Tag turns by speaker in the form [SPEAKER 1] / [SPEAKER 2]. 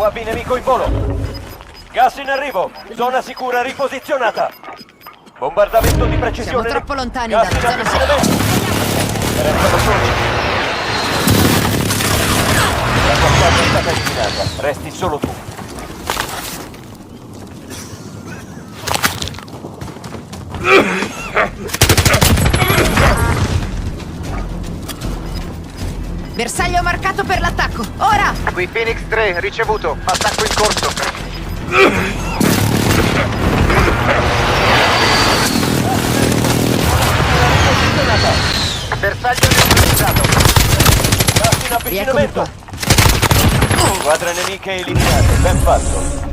[SPEAKER 1] UAV nemico in volo. Gas in arrivo. Zona sicura riposizionata. Bombardamento di precisione.
[SPEAKER 2] Siamo troppo lontani
[SPEAKER 1] Gas
[SPEAKER 2] dalla
[SPEAKER 1] in
[SPEAKER 2] zona
[SPEAKER 1] avvicinamento. Restano soli. La tua squadra è stata eliminata. Resti solo tu.
[SPEAKER 2] Bersaglio marcato per l'attacco. Ora!
[SPEAKER 3] Qui Phoenix 3, ricevuto. Attacco in corso. Bersaglio neutralizzato.
[SPEAKER 1] Gas in
[SPEAKER 2] Rieccomi
[SPEAKER 1] avvicinamento.
[SPEAKER 2] qua.
[SPEAKER 1] Squadre nemiche eliminate. Ben fatto.